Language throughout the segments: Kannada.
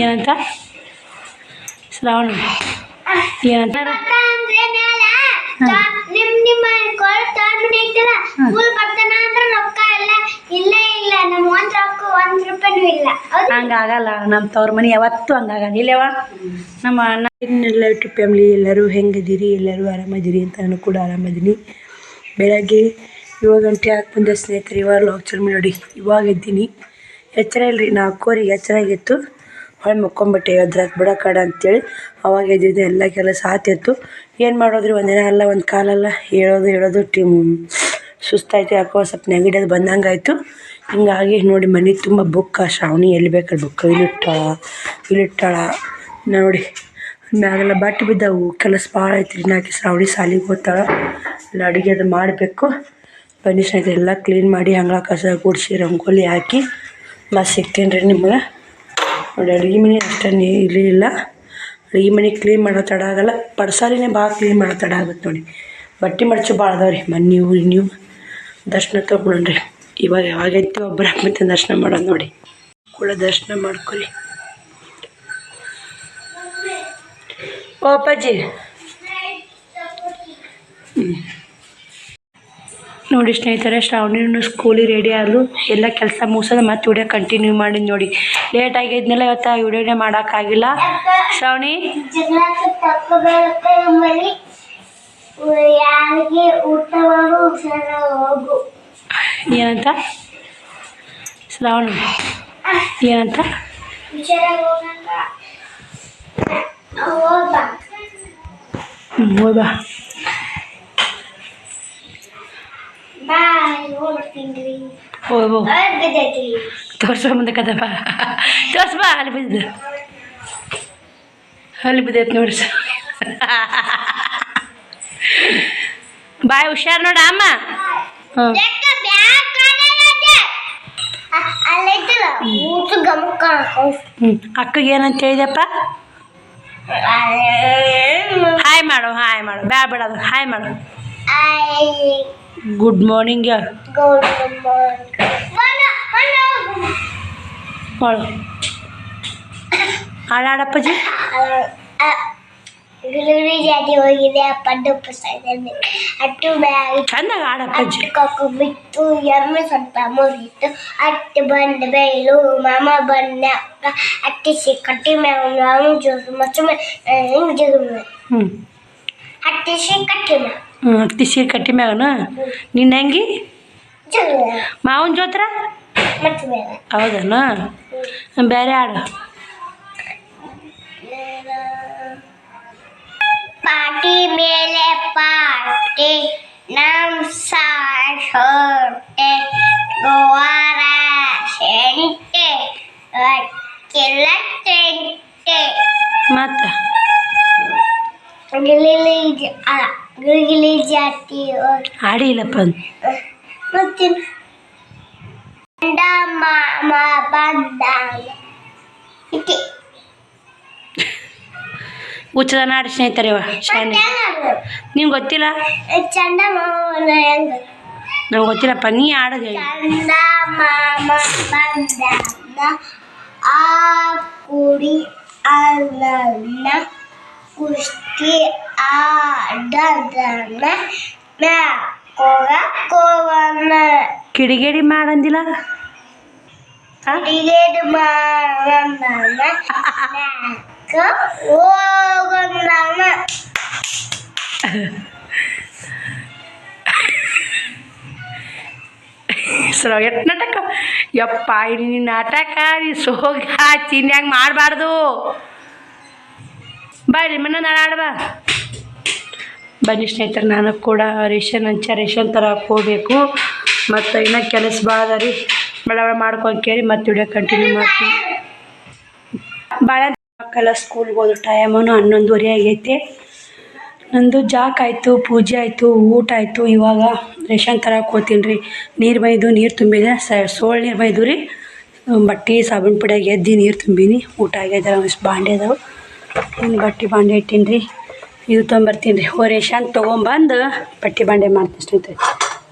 ಏನಂತ ಶ್ರಾವಣ ಏನಂತ ಹಂಗಾಗಲ್ಲ. ನಮ್ಮ ತವ್ರ ಮನೆ ಯಾವತ್ತೂ ಹಂಗಾಗಲ್ಲ ಇಲ್ಲವ. ನಮ್ಮ ಅಣ್ಣ ಎಲ್ಲ ಯೂಟ್ಯೂಬ್ ಫ್ಯಾಮ್ಲಿ ಎಲ್ಲರೂ ಹೆಂಗಿದ್ದೀರಿ, ಎಲ್ಲರೂ ಆರಾಮದಿರಿ ಅಂತ ನಾನು ಕೂಡ ಆರಾಮದೀನಿ. ಬೆಳಗ್ಗೆ 7 ಗಂಟೆ ಆಗಿ ಬಂದೆ ಸ್ನೇಹಿತರೆ. ಇವಾಗ ಲಾಗ್ ಚಾಲು ನೋಡಿ. ಇವಾಗ ಎದ್ದೀನಿ, ಎಚ್ಚರ ಇಲ್ಲರಿ 4 ಎಚ್ಚರ ಆಗಿತ್ತು. ಹೊಳೆ ಮುಕ್ಕೊಂಬಿಟ್ಟೆ ಅದ್ರಾಗ ಬಿಡೋಕಾಡ ಅಂತೇಳಿ ಅವಾಗ ಎದ್ದಿದ್ದು. ಎಲ್ಲ ಕೆಲಸ ಆತಿತ್ತು. ಏನು ಮಾಡೋದ್ರಿ, ಒಂದಿನ ಅಲ್ಲ ಒಂದು ಕಾಲಲ್ಲ ಹೇಳೋದು ಸುಸ್ತಾಯ್ತು. ಯಾಕೋ ಸ್ವಲ್ಪ ನೆಗಡಿಯೋದು ಬಂದಂಗೆ ಆಯಿತು. ಹಿಂಗಾಗಿ ನೋಡಿ ಮನೆ ತುಂಬ ಬುಕ್ಕ. ಶ್ರಾವಣಿ ಎಲ್ಲಿ ಬೇಕಾದ್ರೆ ಬುಕ್ಕ ಇಲ್ಲಿಟ್ಟಾಳ ನೋಡಿ. ಮ್ಯಾಗೆಲ್ಲ ಬಟ್ಟೆ ಬಿದ್ದವು. ಕೆಲಸ ಭಾಳ ಐತ್ರಿ. ನಾಕಿ ಶ್ರಾವಣಿ ಸಾಲಿಗೆ ಹೋಗ್ತಾಳೆ. ಎಲ್ಲ ಅಡುಗೆ ಅದು ಮಾಡಬೇಕು. ಬನ್ನಿ ಸ್ನೇಹಿತರೆ, ಎಲ್ಲ ಕ್ಲೀನ್ ಮಾಡಿ ಅಂಗಳ ಕಸ ಗುಡಿಸಿ ರಂಗೋಲಿ ಹಾಕಿ ಮತ್ತೆ ಸಿಗ್ತೀನಿ ರೀ ನಿಮ್ಗೆ. ನೋಡಿ ಅಡುಗೆ ಮನೆ ಅಷ್ಟೇ ಇಲ್ಲ. ಅಡುಗೆ ಮನೆ ಕ್ಲೀನ್ ಮಾಡೋ ತಡ ಆಗೋಲ್ಲ. ಪಡ್ಸಾಲಿನೇ ಭಾಳ ಕ್ಲೀನ್ ಮಾಡೋ ತಡ ಆಗುತ್ತೆ ನೋಡಿ. ಬಟ್ಟೆ ಮಡಚು ಭಾಳ ಅದಾವ್ರಿ. ನೀವು ದರ್ಶನ ತೊಗೊಂಡ್ರಿ. ಇವಾಗ ಯಾವಾಗೈತಿ ಒಬ್ಬರು ಮತ್ತೆ ದರ್ಶನ ಮಾಡೋದು ನೋಡಿ. ಕೂಡ ದರ್ಶನ ಮಾಡ್ಕೊಳ್ಳಿ. ಓ ಅಪ್ಪಾಜಿ ನೋಡಿ ಸ್ನೇಹಿತರೆ, ಶ್ರಾವಣಿನೂ ಸ್ಕೂಲಿಗೆ ರೆಡಿ ಆದರು. ಎಲ್ಲ ಕೆಲಸ ಮುಗಿಸೋದು ಮತ್ತೆ ವಿಡಿಯೋ ಕಂಟಿನ್ಯೂ ಮಾಡಿ ನೋಡಿ. ಲೇಟ್ ಆಗಿದ್ನೆಲ್ಲ ಇವತ್ತು ವಿಡಿಯೋನೇ ಮಾಡೋಕ್ಕಾಗಿಲ್ಲ. ಶ್ರಾವಣಿ ಏನಂತ ಶ್ರಾವಣ ಏನಂತ ಹೋಗ್ಬಾ ತೋರ್ಸೋ ಮುಂದೆ ಕದಪ್ಪ ತೋರ್ಸ್ಬಾ. ಅಲ್ಲಿ ಬಿದ್ದೈತೆ ನೋಡಿ. ಬಾಯ್ ಹುಷಾರು ನೋಡ ಅಮ್ಮ. ಅಕ್ಕಗೆ ಏನಂತ ಹೇಳಿದಪ್ಪ? ಹಾಯ್ ಮಾಡು ಬೇಡದು ಹಾಯ್ ಮಾಡು. ಗುಡ್ ಮಾರ್ನಿಂಗ್ ಮಾಡು. ಹಾಡಾಡಪ್ಪಾಜಿ. ಚಂದಾಗ ಆಡಪ್ಪಾಜಿ. ಬಿತ್ತು ಎಮ್ಮೆ ಸ್ವಲ್ಪ ಮುಗಿತು. ಅತ್ತೆ ಬಂದ ಬೇಲು ಮಾಮ ಬಂದ ಅಟ್ಟಿಸಿ ಕಟ್ಟಿ ಮ್ಯಾಗ ಜೋರು ಮಚ್ಚ ಅಟ್ಟಿಸಿ ಕಟ್ಟಿ ಮ್ಯಾಗ ಅಟ್ಟಿಸಿ ಕಟ್ಟಿ ಮ್ಯಾಗನ ನಿನ್ನ ಹೆಂಗಿ ಮಾವನ ಜೋತ್ರ ಹೌದನ? ಬೇರೆ ಹಾಡು. ಪಾಟಿ ಮೇಲೆ ಪಾಟಿ ನಮ್ ಸಾಟೆ ಗೋವಾರ ಸೆಂಟೆ ಅಕ್ಕಿಲ ಟೆಂಟೆ ಮತ್ತ ಗಿಳಿಗಿಳಿ ಜಾತಿ ಹಾಡಿಲ್ಲಪ್ಪ. ಮತ್ತೆ ಮಾಮ ಬಂದಾಗ ಹುಚ್ಚದ ನಾಡಿ ಸ್ನೇಹಿತರೆ. ನಿಮ್ಗೆ ಗೊತ್ತಿಲ್ಲ? ಚಂದ ಮಾಮ ನಂಗೆ ಗೊತ್ತಿಲ್ಲಪ್ಪ, ನೀ ಆಡೋದು ಹೇಳಿ. ಚಂದ ಮಾಮ ಬಂದಾಗ ಆ ಕುಡಿ ಅನ್ನ ಕುಸ್ತಿ ಆಡದನ್ನ ಮ್ಯಾಕೋಗನ ಕಿಡಿಗೇಡಿ ಮಾಡಂದಿಲ್ಲ? ಕಿಡಿಗೇಡಿ ಮಾಡನ್ನ ಹೋಗನ್ನ. ಎಷ್ಟು ನಾಟಕ ಯಪ್ಪ ನೀ ನಾಟಕ ನೀ ಸೋಗ ಚಿನ್ಯಾಗ ಮಾಡಬಾರ್ದು. ಬಾಯ್ರಿ ಮನ್ನ ನಾಳೆ ಆಡ್ಬಾ. ಬನ್ನಿ ಸ್ನೇಹಿತರೆ, ನಾನು ಕೂಡ ರೇಷನ್ ತರಕ್ಕೆ ಹೋಗಬೇಕು. ಮತ್ತು ಇನ್ನೂ ಕೆಲಸ ಭಾಳ ಅದ ರೀ. ಬಡ ಮಾಡ್ಕೊಂಡು ಕೇಳಿ ಮತ್ತೆ ವಿಡಿಯೋ ಕಂಟಿನ್ಯೂ ಮಾಡ್ತೀನಿ. ಭಾಳ ಮಕ್ಕಳ ಸ್ಕೂಲ್ಗೆ ಹೋದ ಟೈಮೂ 11:30 ಆಗೈತೆ. ನಂದು ಜಾಕ್ ಆಯಿತು, ಪೂಜೆ ಆಯಿತು, ಊಟ ಆಯಿತು. ಇವಾಗ ರೇಷನ್ ತರಕ್ಕೆ ಹೋಗ್ತೀನಿ ರೀ. ನೀರು ತುಂಬಿದೆ. ಸೋಳು ನೀರು ಬೈದು ರೀ. ಬಟ್ಟೆ ಸಾಬೂನು ಪುಡಿಯಾಗಿ ಎದ್ದು ನೀರು ತುಂಬಿನಿ. ಊಟ ಆಗ್ಯದ. ಇಷ್ಟು ಬಾಂಡೆ ಅದಾವೆ. ಇನ್ನು ಬಟ್ಟೆ ಬಾಂಡೆ ಇಟ್ಟೀನಿ ರೀ. ಇದು ತೊಗೊಂಬರ್ತೀನಿ ರೀ. ರೇಷನ್ ತೊಗೊಂಬಂದು ಬಟ್ಟೆ ಬಾಂಡೆ ಮಾಡ್ತೀನಿ ಸ್ನೇಹಿತರೆ.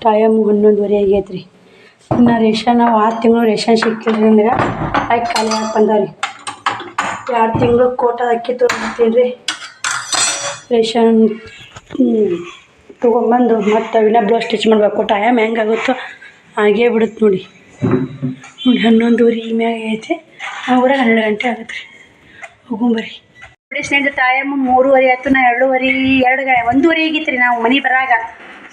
ಟೈಮ್ 11:30 ಆಗೈತೆ ರೀ. ಇನ್ನು ರೇಷನ್ ನಾವು 6 ತಿಂಗಳು ರೇಷನ್ ಸಿಕ್ಕಿಲ್ರಿ ಅಂದ್ರೆ ಅಕ್ಕಿ ಖಾಲಿ ಹಾಕಿ ಬಂದಾವ್ರಿ. 2 ತಿಂಗಳು ಕೋಟದ ಅಕ್ಕಿ ತೊಗೊಂಡ್ತೀನಿ ರೀ. ರೇಷನ್ ತೊಗೊಂಬಂದು ಮತ್ತು ಇನ್ನೂ ಬ್ಲೌಸ್ ಸ್ಟಿಚ್ ಮಾಡಬೇಕು. ಟೈಮ್ ಹೆಂಗಾಗುತ್ತೋ ಹಾಗೇ ಬಿಡುತ್ತೆ ನೋಡಿ. 11:30 ಮ್ಯಾಗ ಐತೆ. ನಾವು ಊರಾಗ 12 ಗಂಟೆ ಆಗುತ್ತೆ ರೀ. ಹೋಗುಂಬರ್ರಿ. ನೋಡಿ ಸ್ನೇಹಿತರೆ, ಟೈಮ್ 3:30 ಆಯ್ತು. ನಾ 1:30 ಆಗಿತ್ತು ರೀ. ನಾವು ಮನೆ ಬರಾಗ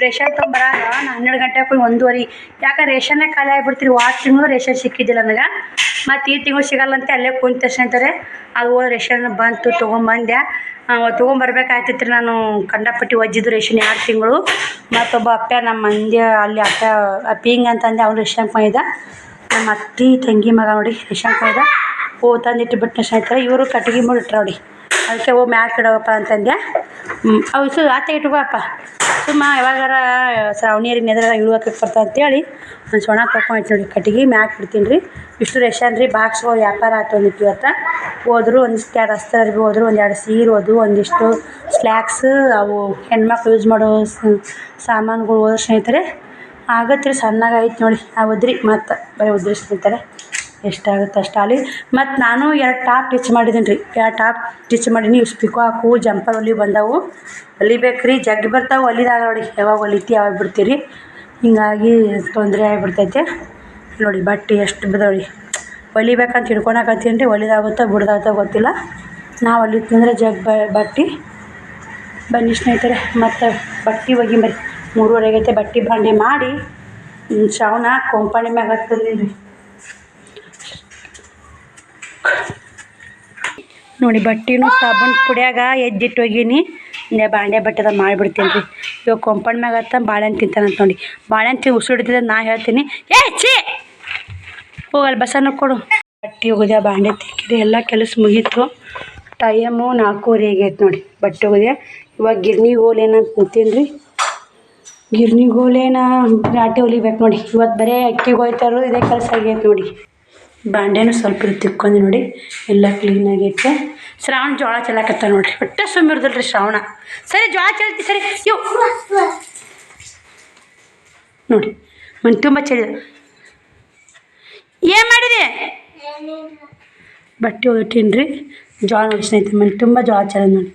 ರೇಷನ್ ತೊಗೊಂಬರಾಗ ನಾ 12 ಗಂಟೆಗೆ ಹೋಗಿ 1:30. ಯಾಕಂದ್ರೆ ರೇಷನ್ನೇ ಖಾಲಿ ಆಗಿಬಿಡ್ತೀರಿ. 8 ತಿಂಗಳು ರೇಷನ್ ಸಿಕ್ಕಿದ್ದಿಲ್ಲ ನನಗೆ. ಮತ್ತು ಈ ತಿಂಗಳು ಸಿಗಲ್ಲಂತೆ ಅಲ್ಲೇ ಕುಂತ ಅಂತಾರೆ. ಅದು ರೇಷನ್ ಬಂತು, ತೊಗೊಂಬಂದೆ. ತೊಗೊಂಬರ್ಬೇಕಾಗ್ತಿತ್ತು ರೀ. ನಾನು ಕಂಡಪಟ್ಟಿ ಒಜ್ಜಿದ್ದು ರೇಷನ್ 2 ತಿಂಗಳು. ಮತ್ತೊಬ್ಬ ಅಪ್ಪ ನಮ್ಮ ಮಂದ್ಯ ಅಲ್ಲಿ ಅಪ್ಪಿಂಗ್ ಅಂತಂದೆ, ಅವ್ನು ರೇಷನ್ ಕೊಯ್ದ. ನಮ್ಮ ಅತ್ತಿ ತಂಗಿ ಮಗ ನೋಡಿ ರೇಷನ್ ಕೊಯ್ದ. ತಂದಿಟ್ಟು ಬಿಟ್ಟು ಸ್ನೇಹಿತರೆ, ಇವರು ಕಟ್ಟಿಗೆ ಮುಡಿಟ್ರು ನೋಡಿ. ಅದಕ್ಕೆ ಮ್ಯಾಕ್ ಇಡೋವಪ್ಪ ಅಂತಂದೆ. ಅವು ಆತ ಇಟ್ಕೋಪ್ಪ, ಸುಮ್ಮ ಯಾವಾಗಾರ ಶ್ರಾವಣಿಯರಿಗೆ ನೆದ್ರ ಇಳುವಕ್ಕೆ ಬರ್ತಾ ಅಂತೇಳಿ ಒಂದು ಸೊಣ ತೊಗೊಂಡು ನೋಡಿ ಕಟ್ಟಿಗೆ ಮ್ಯಾಕ್ ಇಡ್ತೀನಿ ರೀ. ಇಷ್ಟು ರೇಷನ್ ರೀ. ಬಾಕ್ಸ್ಗಳು ವ್ಯಾಪಾರ ಆಯ್ತು ಒಂದಿಟ್ಟು ಇವತ್ತು. ಹೋದ್ರು ಒಂದಿಷ್ಟು 2 ಅಸ್ತರ ಅರ್ಬಿ ಹೋದ್ರು, 1-2 ಸೀರೆ ಹೋದ್ವು, ಒಂದಿಷ್ಟು ಸ್ಲ್ಯಾಕ್ಸ್, ಅವು ಹೆಣ್ಮಕ್ಳು ಯೂಸ್ ಮಾಡೋ ಸಾಮಾನುಗಳು ಹೋದ್ರೆ ಸ್ನೇಹಿತರೆ. ಆಗತ್ತೆ ರೀ, ಸಣ್ಣಗೆ ಐತೆ ನೋಡಿ. ಉದ್ರಿ ಮತ್ತು ಬರೀ ಉದ್ರಿ ಸ್ನೇಹಿತರೆ. ಎಷ್ಟಾಗುತ್ತೆ ಅಷ್ಟು ಅಲ್ಲಿ. ಮತ್ತು ನಾನು 2 ಟಾಪ್ ಸ್ಟಿಚ್ ಮಾಡಿದ್ದೀನಿ ರೀ. 2 ಟಾಪ್ ಸ್ಟಿಚ್ ಮಾಡೀನಿ. ಇವು ಪಿಕಾಕು ಜಂಪರ್ ಹೊಲಿ ಬಂದವು. ಹೊಲಿಬೇಕು ರೀ. ಜಗ್ಗಿ ಬರ್ತಾವೆ ಹೊಲಿದಾಗ ನೋಡಿ. ಯಾವಾಗ ಹೊಲಿತಿ ಯಾವಾಗ ಬಿಡ್ತೀರಿ. ಹಿಂಗಾಗಿ ತೊಂದರೆ ಆಗಿಬಿಡ್ತೈತೆ ನೋಡಿ. ಬಟ್ಟೆ ಎಷ್ಟು ಬಿದ್ದಾವೆ. ಹೊಲಿಬೇಕಂತ ಹಿಡ್ಕೊಳಕತ್ತೀನಿ ರೀ. ಹೊಲಿದಾಗುತ್ತೋ ಬಿಡ್ದಾಗುತ್ತೋ ಗೊತ್ತಿಲ್ಲ. ನಾವು ಹೊಲಿತೀನಂದ್ರೆ ಬಟ್ಟೆ ಬನ್ನಿ ಸ್ನೇಹಿತರೆ. ಮತ್ತು ಬಟ್ಟೆ ಒಗಿಂಬರಿ. 3:30 ಆಗೈತೆ. ಬಟ್ಟೆ ಬಾಂಡೆ ಮಾಡಿ ಶ್ರಾವಣ ಕೊಂಪಾಣಿ ಮ್ಯಾಗ ಹತ್ತಂದಿನಿ ರೀ ನೋಡಿ. ಬಟ್ಟೆನೂ ಸಾಬೂನು ಪುಡಿಯಾಗ ಎದ್ದಿಟ್ಟು ಹೋಗೀನಿ. ಬಾಂಡೆ ಬಟ್ಟೆದ ಮಾಡಿಬಿಡ್ತೀನಿ ರೀ. ಇವಾಗ ಕೊಂಪೌಂಡ್ ಮ್ಯಾಗ ಹತ್ತ ಬಾಳೆಹಣ್ಣು ತಿಂತಾನಂತ ನೋಡಿ. ಬಾಳೆಹಣ್ಣು ತಿಂದು ಉಸಿಡಿದ್ರೆ ನಾ ಹೇಳ್ತೀನಿ, ಛೀ ಹೋಗಲ್ಲ ಬಸನ ಕೊಡು. ಬಟ್ಟೆ ಒಗದೆ ಬಾಂಡೆ ತಿಕ್ಕಿದೆ. ಎಲ್ಲ ಕೆಲಸ ಮುಗೀತು. ಟೈಮು 4:30 ಆಗೈತೆ ನೋಡಿ. ಬಟ್ಟೆ ಒಗದೆ ಇವಾಗ ಗಿರ್ನಿಗೆ ಹೋಲೇನಂತ ನಿಂತೀನಿ ರೀ. ಗಿರ್ನಿಗೆ ಹೋಲೇನ ರಾಟೆ ಹೊಲಿಬೇಕು ನೋಡಿ. ಇವತ್ತು ಬರೀ ಅಕ್ಕಿಗೆ ಹೋಯ್ತಾರೋ ಇದೇ ಕೆಲಸ ಆಗೈತೆ ನೋಡಿ. ಬಾಂಡೆನೂ ಸ್ವಲ್ಪ ತಿಕ್ಕೊಂಡೆ ನೋಡಿ. ಎಲ್ಲ ಕ್ಲೀನಾಗೈತೆ. ಶ್ರಾವಣ ಜೋಳ ಚೆಲ್ಲಕತ್ತ ನೋಡಿರಿ. ಒಟ್ಟೆ ಸುಮ್ಮಿರ್ದಿಲ್ಲ ರೀ ಶ್ರಾವಣ. ಸರಿ ಜೋಳ ಚೆಲ್ತಿ ಸರಿ. ಇವು ನೋಡಿ ಮನೆ ತುಂಬ ಚೆಲ್ಲಿದ. ಏನು ಮಾಡಿದೆ? ಬಟ್ಟೆ ಹೊಡಿತೀನಿ ರೀ. ಜೋಳ ನೋಡಿ ಸ್ನೇಹಿತರೆ, ಮನೆ ತುಂಬ ಜೋಳ ಚೆಲ್ಲೋದು ನೋಡಿ.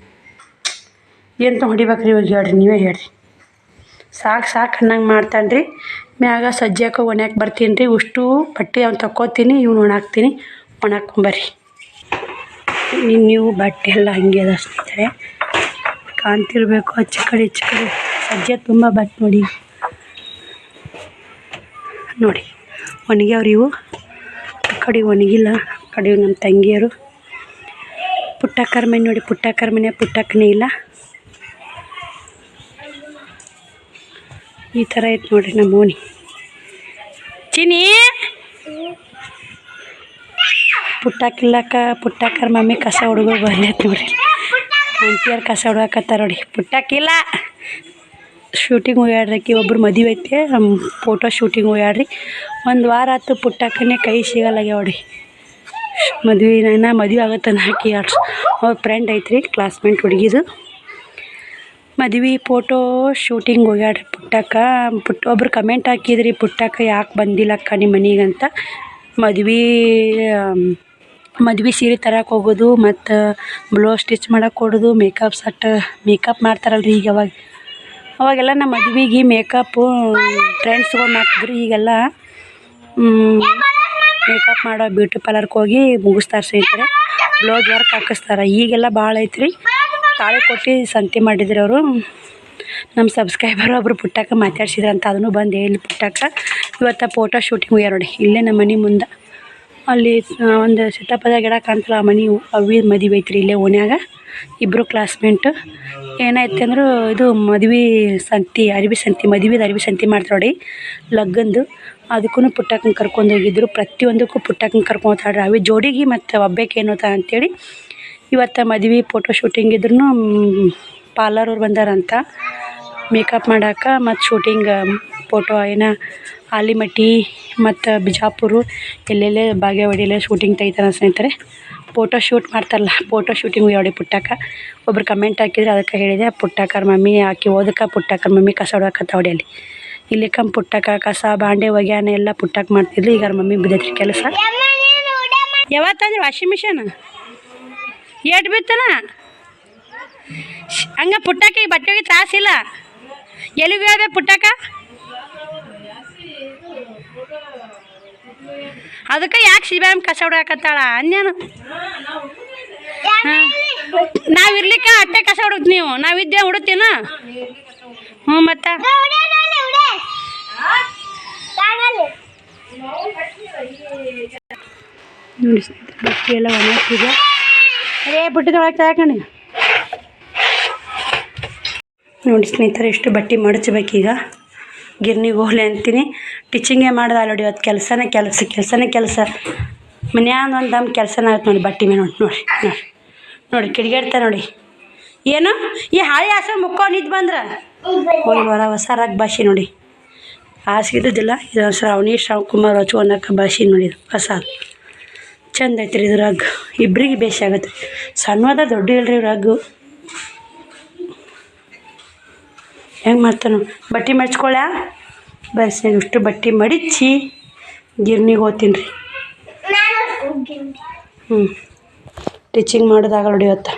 ಏನು ಹೊಡಿಬೇಕ್ರಿ ಇವಾಗ ಹೇಳ್ರಿ, ನೀವೇ ಹೇಳ್ರಿ. ಸಾಕು ಅನ್ನಂಗೆ ಮಾಡ್ತಾನೆ ರೀ. ಮ್ಯಾಗ ಸಜ್ಜಕ್ಕೆ ಒಣಕ್ಕೆ ಬರ್ತೀನಿ ರೀ. ಉಷ್ಟು ಬಟ್ಟೆ ಅವ್ನು ತಕ್ಕೋತೀನಿ, ಇವ್ನು ಒಣಾಕ್ತೀನಿ. ಒಣಾಕೊಂಬರ್ರಿ. ನೀವು ಬಟ್ಟೆ ಎಲ್ಲ ಹಂಗೆ ಅದ ಸ್ನೇಹಿತರೆ, ಕಾಣ್ತಿರ್ಬೇಕು. ಆಚೆ ಕಡೆ ಈಚೆ ಕಡೆ ಸಜ್ಜೆ ತುಂಬ ಬಟ್ಟೆ ನೋಡಿ. ನೋಡಿ ಒಣಗ್ಯಾವ್ರಿ ಇವು. ಆ ಕಡೆ ಒಣಗಿಲ್ಲ. ಆ ಕಡೆ ನಮ್ಮ ತಂಗಿಯರು ಪುಟ್ಟಕ್ಕರ ಮನೆ ನೋಡಿ. ಪುಟ್ಟಕ್ಕರ ಮನೆ ಪುಟ್ಟಕ್ಕನೇ ಇಲ್ಲ. ಈ ಥರ ಐತೆ ನೋಡಿರಿ ನಮ್ಮ ಓಣಿ. ಚಿನಿ ಪುಟ್ಟಕ್ಕಿಲ್ಲಕ್ಕ. ಪುಟ್ಟಕ್ಕರ ಮಮ್ಮಿ ಕಸ ಹುಡುಗರು ಬಂದೈತೆ ನೋಡಿರಿ. ಆಂಟಿಯರು ಕಸ ಹುಡುಗಕತ್ತಾರ ನೋಡಿ. ಪುಟ್ಟಕ್ಕಿಲ್ಲ. ಶೂಟಿಂಗ್ ಹೋಗ್ಯಾಡ್ರಿ. ಒಬ್ಬರು ಮದುವೆ ಐತೆ, ಫೋಟೋ ಶೂಟಿಂಗ್ ಹೋಗ್ಯಾಡ್ರಿ. 1 ವಾರ ಆಯ್ತು. ಪುಟ್ಟಕ್ಕನೇ ಕೈ ಸಿಗಲ್ಲಾಗ್ಯಾವ ನೋಡಿ. ಮದುವೆ ಆಗತ್ತನ ಹಾಕಿ ಅವ್ರ ಫ್ರೆಂಡ್ ಐತ್ರಿ, ಕ್ಲಾಸ್ಮೇಟ್ ಹುಡುಗಿದು. ಮದುವೆ ಫೋಟೋ ಶೂಟಿಂಗ್ ಹೋಗ್ಯಾಡ್ರಿ ಪುಟ್ಟಕ್ಕ. ಒಬ್ರು ಕಮೆಂಟ್ ಹಾಕಿದ್ರಿ, ಪುಟ್ಟಕ್ಕ ಯಾಕೆ ಬಂದಿಲ್ಲಕ್ಕ ನಿಮ್ಮ ಮನೆಗಂತ. ಮದ್ವೆ ಸೀರೆ ತರಕ್ಕೆ ಹೋಗೋದು, ಮತ್ತು ಬ್ಲೌಸ್ ಸ್ಟಿಚ್ ಮಾಡಕ್ಕೆ ಕೊಡೋದು, ಮೇಕಪ್ ಮಾಡ್ತಾರಲ್ರಿ ಈಗ. ಅವಾಗೆಲ್ಲ ನಮ್ಮ ಮದುವೆಗೆ ಮೇಕಪ್ಪು ಫ್ರೆಂಡ್ಸ್ಗಳು ಮಾಡ್ತಿದ್ರು. ಈಗೆಲ್ಲ ಮೇಕಪ್ ಮಾಡೋ ಬ್ಯೂಟಿ ಪಾರ್ಲರ್ಗೆ ಹೋಗಿ ಮುಗಿಸ್ತಾರೆ ಸ್ನೇಹಿತರೆ. ಬ್ಲೌಸ್ ವರ್ಕ್ ಹಾಕಿಸ್ತಾರೆ. ಈಗೆಲ್ಲ ಭಾಳ ಐತ್ರಿ. ತಾಳಿ ಕೊಟ್ಟು ಸಂತೆ ಮಾಡಿದ್ರು ಅವರು. ನಮ್ಮ ಸಬ್ಸ್ಕ್ರೈಬರ್ ಒಬ್ಬರು ಪುಟ್ಟಕ್ಕ ಮಾತಾಡ್ಸಿದ್ರಂತ, ಅದನ್ನು ಬಂದು ಹೇಳಿ ಪುಟ್ಟಕ್ಕ ಇವತ್ತು ಫೋಟೋ ಶೂಟಿಂಗ್ ಹೋಗ್ಯಾರ ನೋಡಿ. ಇಲ್ಲೇ ನಮ್ಮ ಮನೆ ಮುಂದೆ ಅಲ್ಲಿ ಒಂದು ಸೀತಾಪದ ಗಿಡ ಕಾಣ್ತಲ್ಲ, ಆ ಮನೆ ಅವಿ ಮದುವೆ ಐತ್ರಿ ಇಲ್ಲೇ ಓಣ್ಯಾಗ. ಇಬ್ಬರು ಕ್ಲಾಸ್ಮೇಟು. ಏನಾಯ್ತು ಅಂದ್ರೆ ಇದು ಮದುವೆ ಸಂತೆ, ಅರಿವಿ ಸಂತೆ, ಮದುವೆದು ಅರಿವಿ ಸಂತೆ ಮಾಡ್ತಾರೆ ನೋಡಿ ಲಗ್ಗಂದು. ಅದಕ್ಕೂ ಪುಟ್ಟಕ್ಕನ ಕರ್ಕೊಂಡು ಹೋಗಿದ್ರು. ಪ್ರತಿಯೊಂದಕ್ಕೂ ಪುಟ್ಟಕ್ಕನ ಕರ್ಕೊಂಡು ಹೋಗ್ತಾಳ್ರಿ. ಅವಿ ಜೋಡಿಗೆ ಮತ್ತು ಒಬ್ಬಕ್ಕೆ ಏನು ಹೋಗ್ತಾ ಅಂತೇಳಿ ಇವತ್ತು ಮದುವೆ ಫೋಟೋ ಶೂಟಿಂಗ್ ಇದ್ರೂ ಪಾರ್ಲರವ್ರು ಬಂದಾರಂತ ಮೇಕಪ್ ಮಾಡೋಕೆ. ಮತ್ತು ಶೂಟಿಂಗ್ ಫೋಟೋ ಆಲಿಮಟ್ಟಿ ಮತ್ತು ಬಿಜಾಪುರ ಎಲ್ಲೆಲ್ಲೇ ಬಾಗೇವಾಡಿಯಲ್ಲೇ ಶೂಟಿಂಗ್ ತೆಗಿತಾರೆ ಸ್ನೇಹಿತರೆ. ಫೋಟೋ ಶೂಟ್ ಮಾಡ್ತಾರಲ್ಲ, ಫೋಟೋ ಶೂಟಿಂಗ್ ನೋಡಿ ಪುಟ್ಟಕ್ಕ. ಒಬ್ರು ಕಮೆಂಟ್ ಹಾಕಿದ್ರೆ ಅದಕ್ಕೆ ಹೇಳಿದೆ, ಪುಟ್ಟಕ್ಕರ ಮಮ್ಮಿ ಆಕಿ ಓದಕ್ಕೆ ಪುಟ್ಟಕ್ಕರ ಮಮ್ಮಿ ಕಸ ಹೊಡ್ಯಾಕತ್ತ ಹೊಡಿ ಅಲ್ಲಿ. ಇಲ್ಲಿ ಪುಟ್ಟಕ್ಕ ಕಸ ಬಾಂಡೆ ಒಗ್ಯಾನ ಎಲ್ಲ ಪುಟ್ಟಕ್ಕೆ ಮಾಡ್ತಿದ್ಲು. ಈಗ ಅವ್ರ ಮಮ್ಮಿ ಬಿದ್ದೈತ್ರಿ ಕೆಲಸ. ಯಾವತ್ತಂದ್ರೆ ವಾಷಿಂಗ್ ಮಿಷನ್ ಏಟ್ ಬಿತ್ತನ ಹಂಗೆ ಪುಟ್ಟಕ್ಕೆ ಈಗ ಬಟ್ಟೆಗೆ ತ್ರಾಸಿಲ್ಲ. ಎಲ್ಲಿಗೂ ಹೇಳ್ಬೇಕು ಪುಟ್ಟಕ್ಕ, ಅದಕ್ಕೆ ಯಾಕೆ ಶಿಬ್ಯಾಮ್ ಕಸ ಹೊಡ್ಯಾಕತ್ತಾಳ ಅಂದ್ಯಾನು. ನಾವಿರ್ಲಿಕ್ಕೆ ಅಟ್ಟೆ ಕಸ ಹುಡುಕ್ ನೀವು, ನಾವಿದ್ದೆ ಹುಡುಕ್ತೀನ. ಹ್ಞೂ ಮತ್ತೆ ನೋಡಿ ಬಟ್ಟೆ ಎಲ್ಲ ಒಣಗ್ತಿದೆ. ಅರೇ ಬುಟ್ಟಿದೊಳಗೆ ತಗೊಂಡು ನೋಡಿ ಸ್ನೇಹಿತರೆ, ಎಷ್ಟು ಬಟ್ಟೆ ಮಡಚಬೇಕೀಗ. ಗಿರ್ನಿಗೆ ಹೋಗ್ಲಿ ಅಂತೀನಿ. ಟಿಚಿಂಗೇ ಮಾಡ್ದೆ ನೋಡಿ ಇವತ್ತು. ಕೆಲಸನೇ ಕೆಲಸ ಮನ್ಯಾಗ ಒಂದು ದಮ್ ಕೆಲಸನ ಆಯ್ತು ನೋಡಿ. ಬಟ್ಟೆ ಮೇಲೆ ನೋಡಿ ಕಿಡಿಗೇಡ್ತಾ ನೋಡಿ. ಏನು ಈ ಹಾಳಿ ಹಾಸ ಮುಕ್ಕೋ ನಿದ್ದು ಬಂದ್ರೆ ಹೋಗಿ ಹೊಸ ರಗ್ ಭಾಷೆ ನೋಡಿ. ಹಾಸಿಗಿದ್ದಿಲ್ಲ ಇದು ಶ್ರಾವಣಿ ಕುಮಾರ್ ಹಚ್ಕೊಂಡಕ್ಕ ಭಾಷೆ ನೋಡಿ. ಇದು ಹೊಸ ಚಂದ ಐತ್ರಿ ಇದು ರಗ್. ಇಬ್ರಿಗೆ ಬೇಸಿ ಆಗತ್ತೆ. ಸಣ್ಣದ ದೊಡ್ಡ ಇಲ್ರಿ ರಗ್ಗು. ಹೆಂಗೆ ಮಾಡ್ತಾನು ಬಟ್ಟೆ ಮಡ್ಚ್ಕೊಳ್ಳ ಬಸ್. ಇಷ್ಟು ಬಟ್ಟೆ ಮಡಿಚಿ ಗಿರ್ನಿಗೆ ಹೋಗ್ತೀನಿ ರೀ. ಟಿಚಿಂಗ್ ಮಾಡೋದಾಗಲ್ಲ ನೋಡಿ ಇವತ್ತು.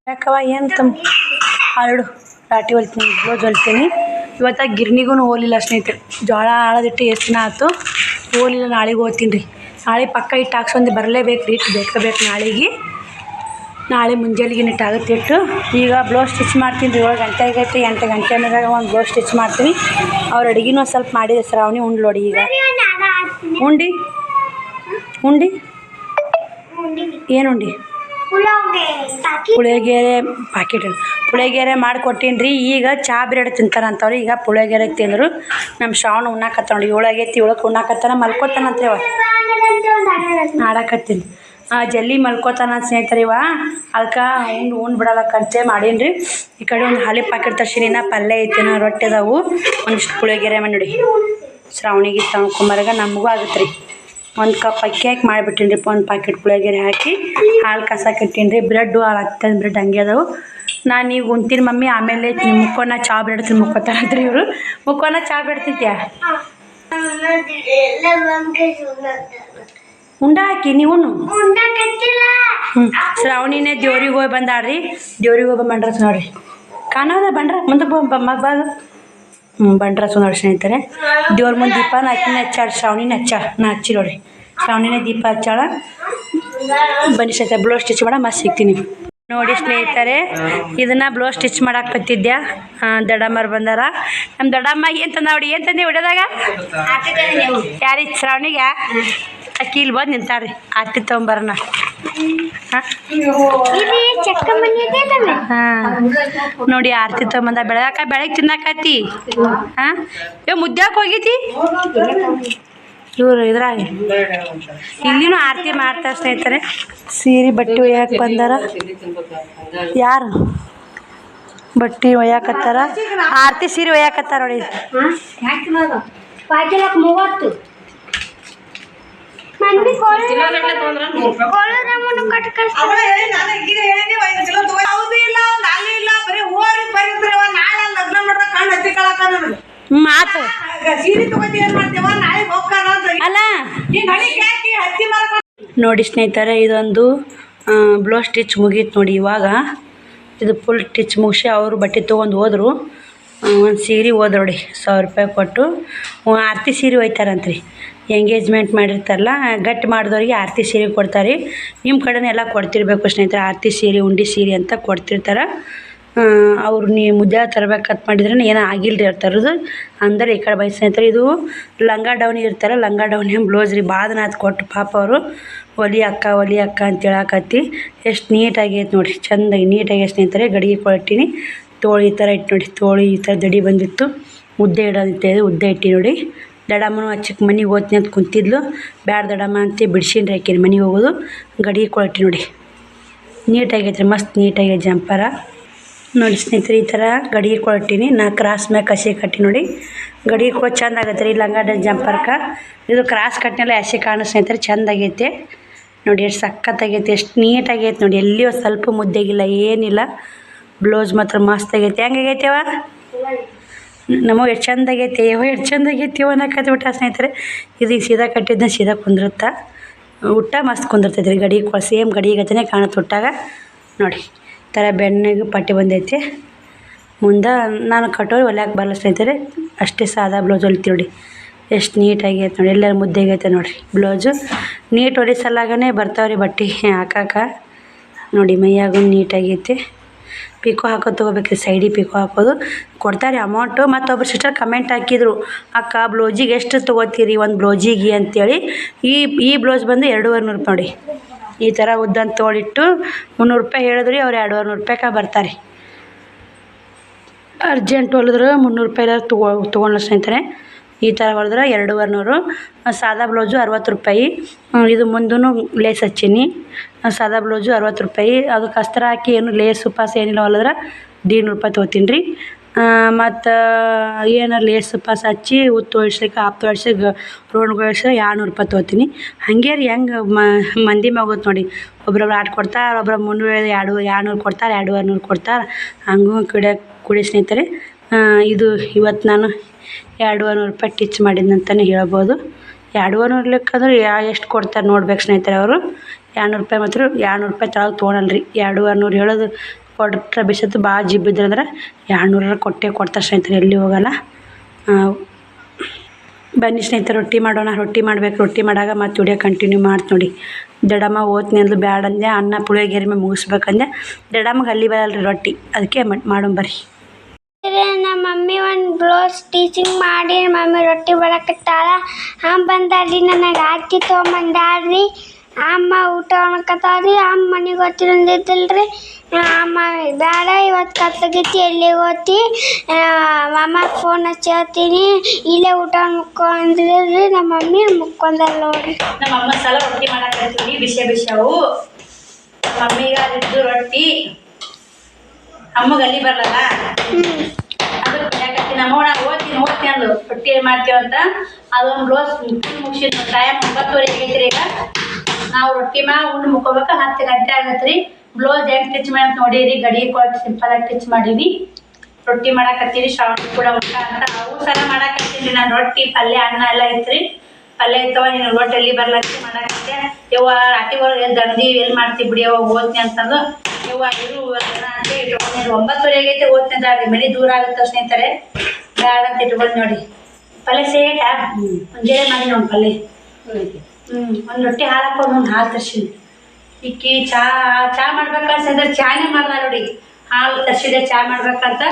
ಯಾಕವ ಏನು ಹಾಳು ರಾಟಿ ಹೊಲ್ತೀನಿ, ಬ್ಲೌಸ್ ಹೊಲ್ತೀನಿ. ಇವತ್ತು ಗಿರ್ನಿಗೂ ಹೋಗಲಿಲ್ಲ ಸ್ನೇಹಿತರೆ. ಜೋಳ ಆಳದಿಟ್ಟು ಎಷ್ಟು ದಿನ ಆಯ್ತು ಹೋಗಲಿಲ್ಲ. ನಾಳೆಗೆ ಹೋಗ್ತೀನಿ ರೀ. ನಾಳೆ ಪಕ್ಕ ಇಟ್ಟು ಹಾಕ್ಸೊಂದು ಬರಲೇಬೇಕು ರೀ. ಇಟ್ಟು ಬೇಕು ನಾಳೆಗೆ. ನಾಳೆ ಮುಂಜಾನೆಗೆ ಇಟ್ಟಾಗುತ್ತೆ ಇಟ್ಟು. ಈಗ ಬ್ಲೌಸ್ ಸ್ಟಿಚ್ ಮಾಡ್ತೀನಿ ರೀ. 7 ಗಂಟೆ ಆಗೈತಿ. 8 ಗಂಟೆ ಅನ್ನೋದಾಗ ಒಂದು ಬ್ಲೌಸ್ ಸ್ಟಿಚ್ ಮಾಡ್ತೀನಿ. ಅವ್ರ ಅಡುಗೆನೂ ಸ್ವಲ್ಪ ಮಾಡಿದೆ ಶ್ರಾವಣಿ ಉಂಡು ನೋಡಿ. ಈಗ ಉಂಡಿ ಏನು ಉಂಡಿ ಪುಳಿಯೋಗರೆ ಪ್ಯಾಕೆಟ್ ಪುಳಿಯೋಗರೆ ಮಾಡಿಕೊಟ್ಟೀನಿ ರೀ. ಈಗ ಚಹಾ ಬ್ರೆಡ್ ತಿಂತಾರಂತವ್ರಿ. ಈಗ ಪುಳಿಯೋಗರೆ ತಿಂದರು. ನಮ್ಮ ಶ್ರಾವಣ ಉಣ್ಣಾಕತ್ತ ನೋಡಿ. 7 ಆಗೈತಿ. 7ಕ್ಕೆ ಉಣ್ಣಾಕತ್ತಾನ. ಮಲ್ಕೋತಾನಂತ್ರಿ ಅವ. ಆಡಾಕತ್ತೀನಿ. ಜಲ್ದಿ ಮಲ್ಕೋತಾನ ಸ್ನೇಹಿತರೆ ಇವ. ಅದಕ್ಕೆ ಉಂಡು ಬಿಡಲಕ್ಕಂತೆ ಮಾಡೀನಿ ರೀ. ಈ ಕಡೆ ಒಂದು ಹಾಲಿ ಪ್ಯಾಕೆಟ್ ತರ್ಸೀನಿ. ಪಲ್ಯ ಐತಿನ ರೊಟ್ಟಿ ಅದಾವು. ಒಂದಿಷ್ಟು ಪುಳಿಯೋಗರೆ ಮಾಡಿ ಶ್ರಾವಣಿಗೆ ಕುಮಾರ್ಗೆ ನಮಗೂ ಆಗುತ್ತೆ ರೀ. 1 ಕಪ್ ಅಕ್ಕಿ ಹಾಕಿ ಮಾಡಿಬಿಟ್ಟಿನಿ ರೀ. 1 ಪ್ಯಾಕೆಟ್ ಪುಳಿಯೋಗರೆ ಹಾಕಿ ಹಾಲು ಕಸಾಕಿಟ್ಟೀನಿ ರೀ. ಬ್ರೆಡ್ಡು ಹಾಲು ಬ್ರೆಡ್ ಹಂಗೆ ಅದಾವು. ನಾನು ಈಗ ಉಣ್ತೀನಿ ಮಮ್ಮಿ. ಆಮೇಲೆ ಮುಕ್ಕೋನ ಚಹಾ ಬ್ರೆಡ್ ತಿಂದು ಮುಕ್ಕೋತಾರಂತ್ರಿ ಇವರು. ಮುಕ್ಕೋನ ಚಹಾ ಬ್ರೆಡ್ ತಿಂತ್ಯಾ ಉಂಡ ಹಾಕಿ ನೀವು. ಶ್ರಾವಣಿನೇ ದೇವ್ರಿಗೆ ಹೋಗಿ ಬಂದಾಳ್ರಿ. ದೇವ್ರಿಗೆ ಹೋಗಿ ಬಂಡ್ರಸ್ ನೋಡ್ರಿ. ಕಾಣೋದ ಬಂಡ್ರ ಮುಂದೆ ಬಾಗ. ಬಂಡ್ರಸ್ ನೋಡಿ ಸ್ನೇಹಿತರೆ. ದೇವ್ರ ಮುಂದೆ ದೀಪ ಹಾಕಿನ ಹಚ್ಚಾಳ. ಶ್ರಾವಣಿನ ನಾ ಹಚ್ಚಿ ನೋಡ್ರಿ. ಶ್ರಾವಣಿನೇ ದೀಪ ಹಚ್ಚಾಳ. ಬನ್ನಿ ಸ್ನೇಹಿತರೆ ಬ್ಲೌಸ್ ಸ್ಟಿಚ್ ಮಾಡ ಮತ್ತೆ ಸಿಗ್ತೀನಿ ನೋಡಿ ಸ್ನೇಹಿತರೆ. ಇದನ್ನು ಬ್ಲೌಸ್ ಸ್ಟಿಚ್ ಮಾಡಾಕತ್ತಿದ್ದೆ. ದೊಡ್ಡಮ್ಮರು ಬಂದಾರ. ನಮ್ಮ ದೊಡ್ಡಮ್ಮ ಏನು ತಂದ ನೋಡಿ. ಏನು ತಂದೆ ಹೊಡೆದಾಗ ಯಾರಿಗೆ ಶ್ರಾವಣಿಗೆ ಅಕ್ಕಿ ಇಲ್ಲಿ ಬಂದು ನಿಂತಾಳ್ರಿ. ಆರತಿ ತೊಗೊಂಬರೋಣ. ಹಾಂ ನೋಡಿ ಆರತಿ ತೊಗೊಂಬಂದ. ಬೆಳಗ್ಗೆ ತಿನ್ನಾಕತ್ತಿ. ಹಾಂ ಇವ್ ಮುದ್ದ್ಯಾಕೆ ಹೋಗೈತಿ ಇವ್ರು ಇದ್ರಾಗ. ಇಲ್ಲಿನೂ ಆರತಿ ಮಾಡ್ತಾರೆ ಸ್ನೇಹಿತರೆ. ಸೀರೆ ಬಟ್ಟೆ ಒಯ್ಯಾಕೆ ಬಂದಾರ. ಯಾರು ಬಟ್ಟೆ ಒಯ್ಯಾಕತ್ತಾರ. ಆರತಿ ಸೀರೆ ಒಯ್ಯಾಕತ್ತಾರ ನೋಡಿ. 30 ಮಾತು ಅಲ್ಲ ನೋಡಿ ಸ್ನೇಹಿತರೆ. ಇದೊಂದು ಬ್ಲೌಸ್ ಸ್ಟಿಚ್ ಮುಗೀತು ನೋಡಿ. ಇವಾಗ ಇದು ಫುಲ್ ಸ್ಟಿಚ್ ಮುಗಿಸಿ ಅವರು ಬಟ್ಟೆ ತೊಗೊಂಡು ಹೋದರು. ಒಂದು ಸೀರೆ ಹೋದ್ರು ನೋಡಿ. 1000 ರೂಪಾಯಿ ಕೊಟ್ಟು ಆರತಿ ಸೀರೆ ಒಯ್ತಾರಂತ್ರಿ. ಎಂಗೇಜ್ಮೆಂಟ್ ಮಾಡಿರ್ತಾರಲ್ಲ ಗಟ್ಟಿ ಮಾಡಿದವ್ರಿಗೆ ಆರತಿ ಸೀರೆ ಕೊಡ್ತಾರೆ. ನಿಮ್ಮ ಕಡೆನೇ ಎಲ್ಲ ಕೊಡ್ತಿರ್ಬೇಕು ಸ್ನೇಹಿತರೆ. ಆರತಿ ಸೀರೆ ಉಂಡಿ ಸೀರೆ ಅಂತ ಕೊಡ್ತಿರ್ತಾರೆ. ಅವ್ರು ನೀವು ಮುದ್ದೆ ತರಬೇಕಂತ ಮಾಡಿದ್ರೆ ಏನೋ ಆಗಿಲ್ಲ ರೀ ಅವ್ರು ತರೋದು ಅಂದರೆ ಈ ಕಡೆ ಬೈ ಸ್ನೇಹಿತರೆ. ಇದು ಲಂಗ ಡೌನಿ ಇರ್ತಾರೆ. ಲಂಗ ಡೌನಿ ಬ್ಲೌಸ್ ರೀ. ಬಾದನ ಅದು ಕೊಟ್ಟು ಪಾಪ ಅವರು ಒಲಿ ಅಕ್ಕ ಅಂತ ಹೇಳಾಕತ್ತಿ. ಎಷ್ಟು ನೀಟಾಗೈತೆ ನೋಡಿರಿ. ಚೆಂದಾಗಿ ನೀಟಾಗಿ ಸ್ನೇಹಿತರೆ. ಗಡಿಗೆ ಕೊಟ್ಟಿನಿ. ತೋಳು ಈ ಥರ ಇಟ್ಟು ನೋಡಿ. ತೋಳು ಈ ಥರ ದಡಿ ಬಂದಿತ್ತು. ಉದ್ದೆ ಇಡೋದಿತ್ತು. ಉದ್ದೆ ಇಟ್ಟು ನೋಡಿ. ದಡಮ್ಮನೂ ಹಚ್ಚಕ್ಕೆ ಮನೆಗೆ ಹೋಗ್ತೀನಿ ಅಂತ ಕುಂತಿದ್ಲು. ಬ್ಯಾಡ ದಡಮ್ಮ ಅಂತ ಬಿಡ್ಸೀನಿ ರೀ. ಆಕಿನ ಮನೆಗೆ ಹೋಗೋದು. ಗಡಿಗೆ ಕೊಟ್ಟಿ ನೋಡಿ. ನೀಟಾಗೈತೆ ರೀ. ಮಸ್ತ್ ನೀಟಾಗೈತೆ ಜಂಪರ ನೋಡಿ ಸ್ನೇಹಿತರೆ. ಈ ಥರ ಗಡಿಗೆ ಕೊಟ್ಟಿನಿ. ನಾ ಕ್ರಾಸ್ ಮ್ಯಾಗ ಕಸಿ ಕಟ್ಟಿ ನೋಡಿ. ಗಡಿಗೆ ಕೊಟ್ಟು ಚೆಂದ ಆಗತ್ತೆ ರೀ. ಲಂಗ ಜಂಪರ್ಕ ಇದು ಕ್ರಾಸ್ ಕಟ್ಟಿನೆಲ್ಲ ಹಸಿ ಕಾಣೋ ಸ್ನೇಹಿತರೆ. ಚೆಂದಾಗೈತೆ ನೋಡಿ. ಎಷ್ಟು ಸಖತ್ತಾಗೈತೆ. ಎಷ್ಟು ನೀಟಾಗೈತೆ ನೋಡಿ. ಎಲ್ಲಿಯೂ ಸ್ವಲ್ಪ ಮುದ್ದೆಗಿಲ್ಲ ಏನಿಲ್ಲ. ಬ್ಲೌಸ್ ಮಾತ್ರ ಮಸ್ತ್ ಆಗೈತೆ. ಹೆಂಗಾಗೈತೆವ ನಮಗೆ ಎಷ್ಟು ಚಂದ ಆಗೈತಿ ಎಷ್ಟು ಚಂದ ಆಗೈತಿ ಅನ್ನಕತ್ತಿ ಊಟ ಸ್ನೇಹಿತರೆ. ಇದು ಸೀದಾ ಕಟ್ಟಿದ್ದ ಸೀದಾ ಕುಂದಿರುತ್ತಾ ಊಟ ಮಸ್ತ್ ಕುಂದಿರ್ತೈತೆ ರೀ. ಗಡಿ ಸೇಮ್ ಗಡಿ ಗತಿನೇ ಕಾಣುತ್ತೆ ಊಟಾಗ ನೋಡಿ. ಥರ ಬೆನ್ನಿಗೆ ಪಟ್ಟಿ ಬಂದೈತಿ. ಮುಂದೆ ನಾನು ಕಟ್ಟೋರು ಹೊಲ್ಯಾಕೆ ಬರಲ್ಲ ಸ್ನೇಹಿತರೆ. ಅಷ್ಟೇ ಸಾದಾ ಬ್ಲೌಸ್ ಹೊಲಿತೀವಿ ನೋಡಿ. ಎಷ್ಟು ನೀಟಾಗಿ ಐತೆ ನೋಡಿ. ಎಲ್ಲರೂ ಮುದ್ದೆ ಆಗೈತೆ ನೋಡಿರಿ. ಬ್ಲೌಸು ನೀಟ್ ಹೊಲಿಸಲಾಗೇ ಬರ್ತಾವ್ರಿ ಬಟ್ಟೆ ಹಾಕಾಕ ನೋಡಿ. ಮೈಯಾಗೂ ನೀಟಾಗೈತಿ. ಪಿಕೋ ಹಾಕೋದು ತೊಗೋಬೇಕ್ರಿ. ಸೈಡಿಗೆ ಪಿಕೋ ಹಾಕೋದು ಕೊಡ್ತಾರೆ ಅಮೌಂಟು. ಮತ್ತೊಬ್ಬರು ಸಿಸ್ಟರ್ ಕಮೆಂಟ್ ಹಾಕಿದ್ರು, ಅಕ್ಕ ಬ್ಲೌಸಿಗೆ ಎಷ್ಟು ತೊಗೋತೀರಿ ಒಂದು ಬ್ಲೌಸಿಗೆ ಅಂತೇಳಿ. ಈ ಬ್ಲೌಸ್ ಬಂದು 2,200 ರೂಪಾಯಿ ನೋಡಿ. ಈ ಥರ ಉದ್ದಂತ ತೊಗೊಳಿಟ್ಟು 300 ರೂಪಾಯಿ ಹೇಳಿದ್ರಿ. ಅವ್ರು 200 ರೂಪಾಯಿಗೆ ಬರ್ತಾರೆ. ಅರ್ಜೆಂಟ್ ಹೊಲಿದ್ರೆ 300 ರೂಪಾಯಿ ತೊಗೊಂಡು ಸ್ನೇಹಿತರೆ. ಈ ಥರ ಹೊಲಿದ್ರೆ 2,200. ಸಾದಾ ಬ್ಲೌಸು 60 ರೂಪಾಯಿ. ಇದು ಮುಂದೂ ಲೇಸ್ ಹಚ್ಚೀನಿ. ಸಾದಾ ಬ್ಲೌಸು 60 ರೂಪಾಯಿ. ಅದಕ್ಕೆ ಅಸ್ತ್ರ ಹಾಕಿ ಏನು ಲೇಸು ಪಾಸ್ ಏನಿಲ್ಲ ಹೊಲಿದ್ರೆ 150 ರೂಪಾಯಿ ತೊಗೋತೀನಿ ರೀ. ಮತ್ತು ಏನಾರು ಲೇಸ್ ಪಾಸ್ ಹಚ್ಚಿ ಉತ್ತು ಹೊಡ್ಸಕ್ಕೆ ಆಪ್ ಹೊಡ್ಸಕ್ಕೆ ರೌಂಡ್ಗೆ ಹೊಡ್ಸಿದ್ರೆ 200 ರೂಪಾಯಿ ತೊಗೋತೀನಿ. ಹಾಗೆ ರೀ ಹೆಂಗೆ ಮಂದಿ ಹೋಗುತ್ತೆ ನೋಡಿ. ಒಬ್ರೊಬ್ರು ಆಟ ಕೊಡ್ತಾರೆ, ಒಬ್ಬರು 300 200 ಕೊಡ್ತಾರೆ, 200 ಕೊಡ್ತಾರೆ. ಹಂಗೂ ಕುಡಿ ಸ್ನೇಹಿತರೆ. ಇದು ಇವತ್ತು ನಾನು 200 ರೂಪಾಯಿ ಟಿಚ್ ಮಾಡಿದ್ನಂತಲೇ ಹೇಳ್ಬೋದು. 200 ಲೆಕ್ಕಂದ್ರೆ ಎಷ್ಟು ಕೊಡ್ತಾರೆ ನೋಡ್ಬೇಕು ಸ್ನೇಹಿತರೆ. ಅವರು 200 ರೂಪಾಯಿ ಮಾತ್ರ 200 ರೂಪಾಯಿ ತೊಳಗೆ ತೊಗೊಳಲ್ಲ ರೀ. 200 ಹೇಳೋದು ಕೊಟ್ರೆ ಬಿಸತ್ತು ಭಾಳ ಜಿಬ್ಬಿದ್ರೆ ಅಂದ್ರೆ 200 ಕೊಡ್ತಾರೆ ಸ್ನೇಹಿತರೆ. ಎಲ್ಲಿ ಹೋಗಲ್ಲ. ಬನ್ನಿ ಸ್ನೇಹಿತರೆ ರೊಟ್ಟಿ ಮಾಡೋಣ. ರೊಟ್ಟಿ ಮಾಡ್ಬೇಕು. ರೊಟ್ಟಿ ಮಾಡಾಗ ಮತ್ತು ವಿಡಿಯೋ ಕಂಟಿನ್ಯೂ ಮಾಡ್ತು ನೋಡಿ. ದಡಮ್ಮ ಓದ್ನಿ ಅಂದ್ಲು ಬ್ಯಾಡ ಅಂದೆ. ಅನ್ನ ಪುಳಿಯೋಗರೆ ಮೇಲೆ ಮುಗಿಸ್ಬೇಕಂದೆ. ದಡಮ್ಮಗೆ ಅಲ್ಲಿ ಬರಲ್ಲ ರೀ ರೊಟ್ಟಿ. ಅದಕ್ಕೆ ಮಾಡೋಣ ಬರ್ರಿ. ನಮ್ಮ ಮಮ್ಮಿ ಒಂದು ಬ್ಲೌಸ್ ಸ್ಟಿಚಿಂಗ್ ಮಾಡಿ ಮಮ್ಮಿ ರೊಟ್ಟಿ ಬರಕತ್ತಾಳ. ಬಂದಾಡ್ರಿ ನನಗೆ ಅಕ್ಕಿ ತೊಗೊಂಬಂದಾಡ್ರಿ. ಅಮ್ಮ ಊಟ ಉಣ್ಕತ್ತಾಳ್ರಿ. ಅಮ್ಮ ಮನೆಗೆ ಗೊತ್ತಿರಂದಿದ್ದಿಲ್ರಿ. ಅಮ್ಮ ಬೇಡ ಇವತ್ತು ಕತ್ಲಾಗೈತಿ ಎಲ್ಲಿಗೆ ಹೋಗ್ತಿ ಅಮ್ಮ ಫೋನ್ ಹಚ್ಚಿ ಹೇಳ್ತೀನಿ ಇಲ್ಲೇ ಊಟ ಮುಕ್ಕೊಂಡ್ರಿ. ನಮ್ಮ ಮಮ್ಮಿ ಮುಕ್ಕೊಂಡಲ್ಲ ನೋಡ್ರಿ. ನಮ್ಮ ಅಮ್ಮ ಸಲ ರೊಟ್ಟಿ ಮಾಡಾಕತ್ತೀವಿ. ಬಿಸಿಯವು ಮಮ್ಮಿಗೆ ಅದಿದ್ದು ರೊಟ್ಟಿ ಅಮ್ಮಗೆ ಅಲ್ಲಿ ಬರಲ್ಲ. ಅದಕ್ಕೆ ಯಾಕತ್ತೀನಿ ನಮ್ಮ ಓದ್ತೀನಿ ಅಂದು ರೊಟ್ಟಿ ಏನು ಮಾಡ್ತೀವಂತ. ಅದೊಂದು ಬ್ಲೌಸ್ ಮುಗಿಸಿದ್ದು ಟೈಮ್ 9:30 ಆಗೈತ್ರಿ. ಈಗ ನಾವು ರೊಟ್ಟಿ ಉಂಡು ಮುಕ್ಕೋಬೇಕು. 10 ಗಂಟೆ ಆಗತ್ತೆ ರೀ. ಬ್ಲೌಸ್ ಹೆಂಗೆ ಸ್ಟಿಚ್ ಮಾಡಿ ನೋಡಿರಿ. ಗಡಿ ಕೊಟ್ಟು ಸಿಂಪಲಾಗಿ ಸ್ಟಿಚ್ ಮಾಡೀನಿ. ರೊಟ್ಟಿ ಮಾಡಾಕತ್ತೀರಿ. ಶ್ರಾವಣ ಕೂಡ ಊಟ ಅಂತ ಅವು ಸಲ ಮಾಡಾಕತ್ತೀನಿ. ನಾನು ರೊಟ್ಟಿ ಪಲ್ಯ ಅನ್ನ ಎಲ್ಲ ಐತ್ರಿ. ಪಲ್ಯ ಇರ್ತವ ನೀನು ರೊಟ್ಟಿ ಎಲ್ಲಿ ಬರ್ಲಾಕಿ ಮಾಡಾಕತ್ತೆ. ಯವ್ವ ರಾಟಿ ಒಳಗೆ ದಂಡಿ ಎಲ್ಲಿ ಮಾಡ್ತೀವಿ ಬಿಡಿ ಅವಾಗ ಓದ್ತೀನಿ ಅಂತಂದು ಯವ್ವ ಇರು ಅಂತ ಇಟ್ಕೊಂಡು 9:30 ಆಗೈತೆ ಓದ್ತೀನಿ ರೀ. ಮನೆ ದೂರ ಆಗುತ್ತೆ ಸ್ನೇಹಿತರೆ. ಬ್ಯಾಡ ಅಂತ ಇಟ್ಕೊಂಡು ನೋಡಿ. ಪಲ್ಯ ಸೇಟ ಮುಂಜಾನೆ ಮಾಡಿ ನೋಡಿ ಪಲ್ಯ. ಒಂದು ರೊಟ್ಟಿ ಹಾಲು ಹಾಕೊಂಡು ಒಂದು ಹಾಲು ತರ್ಸಿನಿ. ಇಕ್ಕಿ ಚಾ ಮಾಡ್ಬೇಕಂದ್ರೆ ಚಾನೇ ಮಾಡ್ದ ನೋಡಿ. ಹಾಲು ತರ್ಸಿದೆ ಚಾ ಮಾಡ್ಬೇಕಂತ.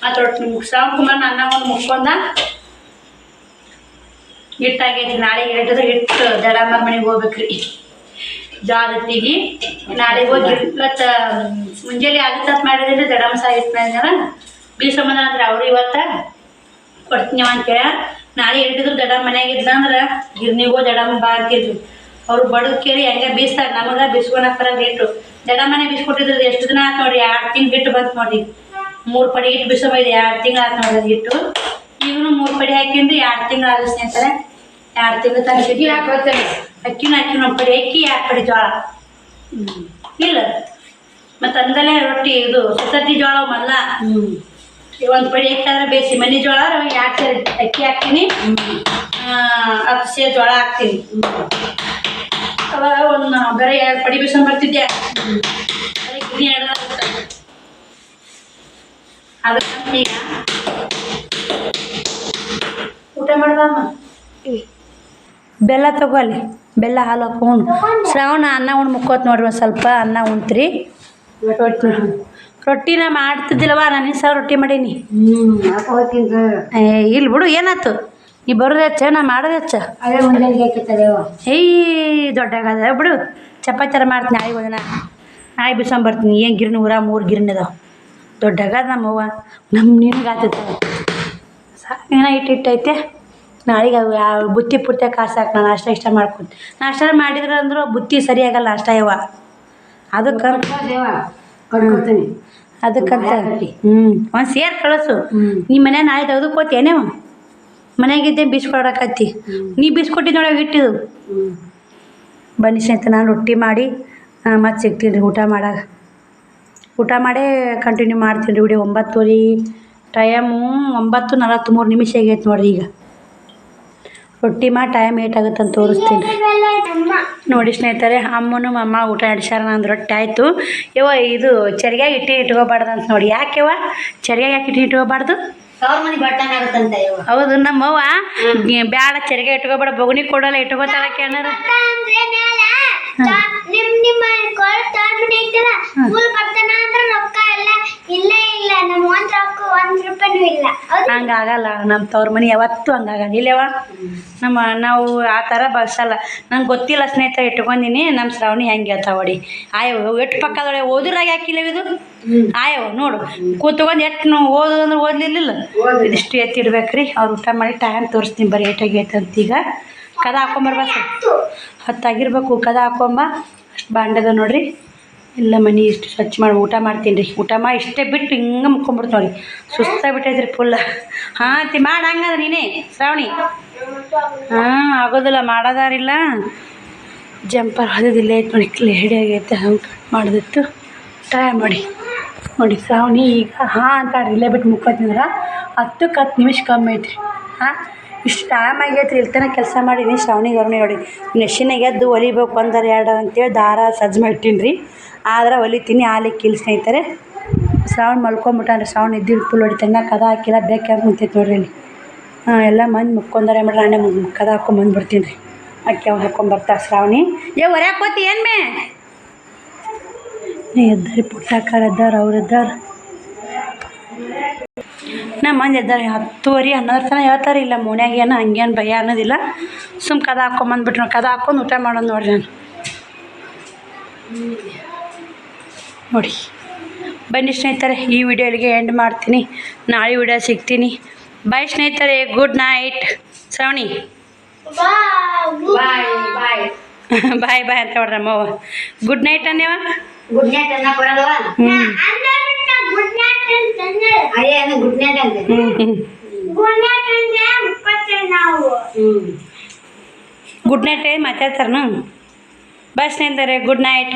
ಮತ್ತು ರೊಟ್ಟಿ ಕುಮಾರ್ ಅನ್ನ ಒಂದು ಮುಕ್ಕೊಂಡ ಹಿಟ್ಟಾಗೈತಿ. ನಾಳೆಗೆ ಹಿಟ್ಟು ದಡಮ್ಮ ಮನೆಗೆ ಹೋಗ್ಬೇಕ್ರಿ. ಜಾರಟ್ಟಿಗೆ ನಾಳೆಗೆ ಹೋಗಿ ಇವತ್ತು ಮುಂಜಾನೆ ಆಗುತ್ತ ಮಾಡಿದ್ರೆ ದಡಮ್ಮ ಸಹ ಹಿಟ್ಟು ಮಾಡಿದಾರ. ಬೀಸಂಬಂದ ಅಂದ್ರೆ ಅವ್ರು ಇವತ್ತು ಕೊಡ್ತೀನಿ ಅಂತೇಳಿ. ನಾಳೆ ಹಿಡಿದ್ರು ದಡಮ್ಮ ಮನೆಯಾಗಿದ್ದ ಅಂದ್ರೆ ಗಿರ್ನಿಗೋ ದಡಮ್ಮ ಬಾ ಅಂತಿದ್ವಿ. ಅವ್ರು ಬಡದು ಕೇಳಿ ಹೆಂಗೆ ಬೀಸ್ತಾರೆ. ನಮಗೆ ಬಿಸ್ಕೊಳಕ್ಕೆ ಬರೋದು ಹಿಟ್ಟು. ದಡಮ್ಮನೆ ಬೀಸ್ಕೊಟ್ಟಿದ್ರು ಎಷ್ಟು ದಿನ ಆಯ್ತು ನೋಡಿ. 2 ತಿಂಗಳು ಹಿಟ್ಟು ಬಂತು ನೋಡಿ. 3 ಪಡಿ ಹಿಟ್ಟು ಬಿಸೋಬೈದು 2 ತಿಂಗಳು ಆಯ್ತು ನೋಡಿ ಹಿಟ್ಟು. ಈಗಲೂ 3 ಪಡಿ ಹಾಕಿನ್ರಿ 2 ತಿಂಗಳು ಆಗ ಸ್ನೇಹಿತರೆ. 2 ತಿಂಗಳು ತನಕ ಅಕ್ಕಿ ಹಾಕಿ 1 ಪಡಿ ಅಕ್ಕಿ 2 ಪಡಿ ಜೋಳ ಇಲ್ಲ. ಮತ್ತು ಅಂದಲೇ ರೊಟ್ಟಿ ಇದು ಸಸತಿ ಜೋಳ ಮಲ್ಲ 1 ಪಡಿ ಅಕ್ಕಿ ಆದ್ರೆ ಬೇಯಿಸಿ. ಮನೆ ಜೋಳ 2 ಸೇರಿ ಅಕ್ಕಿ ಹಾಕ್ತೀನಿ. 10 ಸೇರಿ ಜೋಳ ಹಾಕ್ತೀನಿ. ಅವಾಗ ಒಂದು ಬೇರೆ 2 ಪಡಿ ಬಿಸ್ಕೊಂಡ್ ಬರ್ತಿದ್ದೆ. ಅದಕ್ಕೆ ಅದಕ್ಕೆ ಈಗ ಊಟ ಮಾಡ್ದಮ್ಮ. ಬೆಲ್ಲ ತಗೋಲಿ. ಬೆಲ್ಲ ಹಾಲು ಹಾಕೊಂಡು ಶ್ರಾವಣ ಅನ್ನ ಉಣ್ಣು ಮುಕ್ಕೋತ್ ನೋಡ್ರಿ. ಒಂದು ಸ್ವಲ್ಪ ಅನ್ನ ಉಣ್ತ್ರಿ. ರೊಟ್ಟಿನ ಮಾಡ್ತಿದ್ದಿಲ್ಲವ. ನಾನು ಈ ಸಲ ರೊಟ್ಟಿ ಮಾಡೀನಿ. ಇಲ್ಲಿ ಬಿಡು ಏನಾಯ್ತು. ನೀ ಬರೋದು ಹೆಚ್ಚ ನಾ ಮಾಡೋದು ಹೆಚ್ಚ. ದೊಡ್ಡಾಗದ ಬಿಡು. ಚಪಾತಿ ಮಾಡ್ತೀನಿ. ನಾಳೆ ಒಂದಿನ ನಾಳೆ ಬಿಸ್ಕೊಂಬರ್ತೀನಿ. ಏನು ಗಿರ್ನಿ 3 ಗಿರ್ನಿ ಅದಾವ. ದೊಡ್ಡಾಗದ ನಮ್ಮವ್ವ. ನಿನಗೆ ಆಗ್ತೈತೆ ಸಾಕು. ಇಟ್ಟೈತೆ ನಾಳೆಗೆ ಅವು ಬುತ್ತಿ ಪೂರ್ತಿ ಕಾಸು ಹಾಕಿ ನಾನು ನಾಷ್ಟ ಇಷ್ಟ ಮಾಡ್ಕೊಂಡು ನಾಷ್ಟ ಮಾಡಿದ್ರೆ ಅಂದರೂ ಬುತ್ತಿ ಸರಿಯಾಗಲ್ಲ ನಾಷ್ಟ ಯವ್ವ. ಅದಕ್ಕಂತ ಒಂದು ಸೇರು ಕಳಿಸು. ನಿಮ್ಮ ಮನೆ ನಾಳೆ ತೆಗೆದುಕೋತೇನೇವ. ಮನೆಯಾಗಿದ್ದೆ ಬೀಸ್ಕೊಡಕತ್ತಿ. ನೀ ಬೀಸ್ಕೊಟ್ಟಿದ್ದೊಳಗೆ ಇಟ್ಟಿದ್ದು. ಬನ್ನಿ ಸ್ನೇಹಿತರೆ ನಾನು ರೊಟ್ಟಿ ಮಾಡಿ ಮತ್ತೆ ಸಿಗ್ತೀನಿ ರೀ ಊಟ ಮಾಡಾಗ. ಊಟ ಮಾಡೇ ಕಂಟಿನ್ಯೂ ಮಾಡ್ತೀನಿ ರೀ ವಿಡಿಯೋ. 9:30 ಟೈಮು 9:43 ಆಗೈತೆ ನೋಡ್ರಿ. ಈಗ ರೊಟ್ಟಿ ಮಾಡಿ ಟೈಮ್ ಏಟಾಗುತ್ತೆ ಅಂತ ತೋರಿಸ್ತೀನಿ ನೋಡಿ ಸ್ನೇಹಿತರೆ. ಅಮ್ಮನು ಅಮ್ಮ ಊಟ ನಡೆಸ್ಯಾರ. ನಂದು ರೊಟ್ಟಿ ಆಯಿತು. ಯವ್ವ ಇದು ಚರಿಗ್ಯಾಗ ಇಟ್ಕೋಬಾರ್ದು ಅಂತ ನೋಡಿ. ಯಾಕೆವ ಚರಿಗ್ಯಾಗ ಯಾಕೆ ಇಟ್ಕೋಬಾರ್ದು? ಹೌದು, ನಮ್ಮವ್ವ ಬ್ಯಾಡ ಚರಿಗೆ ಇಟ್ಕೋಬೇಡ, ಬೊಗಣಿ ಕೊಡಲ್ಲ, ಇಟ್ಕೋತಾಳಕ್ಕೆ ಏನಾರ ಹಂಗಾಗಲ್ಲ. ನಮ್ಮ ತವ್ರ ಮನೆ ಯಾವತ್ತೂ ಹಂಗಾಗಲ್ಲ ಇಲ್ಲವ. ನಾವು ಆ ಥರ ಬಸ್ಸಲ್ಲ. ನಂಗೆ ಗೊತ್ತಿಲ್ಲ ಸ್ನೇಹಿತರೆ, ಇಟ್ಕೊಂಡೀನಿ. ನಮ್ಮ ಶ್ರಾವಣಿ ಹೆಂಗೆ ಹೇಳ್ತಾವ ನೋಡಿ. ಆಯವ ಎಷ್ಟು ಪಕ್ಕದೊಳೆ ಓದಿರಾಗ ಯಾಕಿಲ್ಲ ಇದು ಆಯವ ನೋಡು ಕೂತ್ಕೊಂಡು ಎಷ್ಟು ಓದು ಅಂದ್ರೆ ಓದ್ಲಿಲ್ಲ. ಇದಿಷ್ಟು ಎತ್ತಿಡ್ಬೇಕ್ರಿ. ಅವ್ರು ಊಟ ಮಾಡಿ ಟೈಮ್ ತೋರಿಸ್ತೀನಿ ಬರೀ ಏಟಾಗೈತೆ ಅಂತ. ಈಗ ಕದ ಹಾಕೊಂಬರ್ಬೇಕು, 10 ಆಗಿರ್ಬೇಕು. ಕದ ಹಾಕೊಂಬ ಅಷ್ಟು ಬಾಂಡದ ನೋಡ್ರಿ. ಇಲ್ಲ ಮನೆ ಇಷ್ಟು ಸ್ವಚ್ಛ ಮಾಡಿ ಊಟ ಮಾಡ್ತೀನಿ ರೀ. ಊಟ ಮಾಡಿ ಇಷ್ಟೇ ಬಿಟ್ಟು ಹಿಂಗೆ ಮುಕ್ಕೊಂಬಿಡ್ತು ನೋಡಿ. ಸುಸ್ತಾಗ್ಬಿಟ್ಟೈತ್ರಿ ಫುಲ್ಲ. ಹಾಂ ಮಾಡಿ ಹಂಗಂದ್ರೆ ನೀನೇ ಶ್ರಾವಣಿ. ಹಾಂ ಆಗೋದಿಲ್ಲ, ಮಾಡೋದಾರಿಲ್ಲ. ಜಂಪರ್ ಹೊದದಿಲ್ಲ ಐತೆ ನೋಡಿ, ಲೇಡಿ ಆಗೈತೆ. ಹಂಗೆ ಕಟ್ ಮಾಡಿದಿತ್ತು ಟ್ರೈ ಮಾಡಿ ನೋಡಿ ಶ್ರಾವಣಿ. ಈಗ ಹಾಂ ಅಂತ ಇಲ್ಲೇ ಬಿಟ್ಟು ಮುಕ್ಕೋತಿಂದ್ರೆ 10 ನಿಮಿಷ ಕಮ್ಮಿ ಐತ್ರಿ. ಹಾಂ ಇಷ್ಟು ಟೈಮ್ ಆಗೈತ್ರಿ. ಇಲ್ಲಿ ತನಕ ಕೆಲಸ ಮಾಡೀನಿ. ಶ್ರಾವಣಿ ಗರ್ವಣಿ ನೋಡಿ ನೆಶಿನಾಗ ಎದ್ದು ಹೊಲಿಬೇಕು 1-2 ಅಂತೇಳಿ ದಾರ ಸಜ್ಜು ಮಾಡಿಟ್ಟೀನಿ ರೀ. ಆದ್ರೆ ಹೊಲಿತೀನಿ ಆಲಿಕ್ಕೆ ಇಲ್ಲಿ ಸ್ನೇಹಿತರೆ. ಶ್ರಾವಣ ಮಲ್ಕೊಂಬಿಟ್ಟಾನ್ರಿ. ಶ್ರಾವಣ ಇದ್ದಿದ್ದು ಫುಲ್ ಹೊಡಿತಾನೆ. ಕದ ಹಾಕಿಲ್ಲ ಬೇಕಾಗಿ ಕುಂತೈತೆ ನೋಡ್ರಿ ಇಲ್ಲಿ. ಹಾಂ ಎಲ್ಲ ಮಂದಿ ಮುಕ್ಕೊಂಡಾರೆ ಮಾಡ್ರಿ. ನಾನೇ ಕದ ಹಾಕೊಂಬಂದ್ಬಿಡ್ತೀನಿ ರೀ. ಅಕ್ಕಿ ಅವ್ನು ಹಾಕ್ಕೊಂಬರ್ತಾ ಶ್ರಾವಣಿ. ಹೊರ್ಯಾಕೆ ಹೋತಿ ಏನು ಮೇ ನೀ ಎದ್ದಾರಿ ಪುಟ್ಟಾಕಾರ ಎದ್ದಾರ, ಅವ್ರು ಎದ್ದಾರ. ನಮ್ಮ ಮಂದಿ ಎದ್ದಾರೆ 10:30 ತನಕ ಹೇಳ್ತಾರೆ. ಇಲ್ಲ ಮೋನ್ಯಾಗ ಏನು ಹಂಗೇನು ಭಯ ಅನ್ನೋದಿಲ್ಲ. ಸುಮ್ಮ ಕದ ಹಾಕ್ಕೊಂಬಂದ್ಬಿಟ್ರು. ಕದ ಹಾಕ್ಕೊಂಡು ಊಟ ಮಾಡೋದು ನೋಡ್ರಿ. ನಾನು ನೋಡಿ ಬನ್ನಿ ಸ್ನೇಹಿತರೆ, ಈ ವಿಡಿಯೋ ಇಲ್ಲಿಗೆ ಎಂಡ್ ಮಾಡ್ತೀನಿ. ನಾಳೆ ವಿಡಿಯೋ ಸಿಗ್ತೀನಿ. ಬಾಯ್ ಸ್ನೇಹಿತರೆ, good night. Shravani bye bye bye bye ಅಂತ ನೋಡ್ರಿ ನಮ್ಮವ್ವ. ಗುಡ್ ನೈಟ್ ಅನ್ನೇವ. ಗುಡ್ ನೈಟ್ ಅನ್ನ ಕೊಡಲ್ವ? ಗುಡ್ ನೈಟ್ ಅಂತಂದ್ರೆ ಅಯ್ಯ ಗುಡ್ ನೈಟ್ ಅಂತ. ಗುಡ್ ನೈಟ್ ಅಂದ್ರೆ ಮುಪ್ಪತ್ತೆ ನಾವು ಗುಡ್ ನೈಟ್ ಮಾತಾಡ್ತಾರನ. ಬಾಯ್ ಸ್ನೇಹಿತರೆ, ಗುಡ್ ನೈಟ್.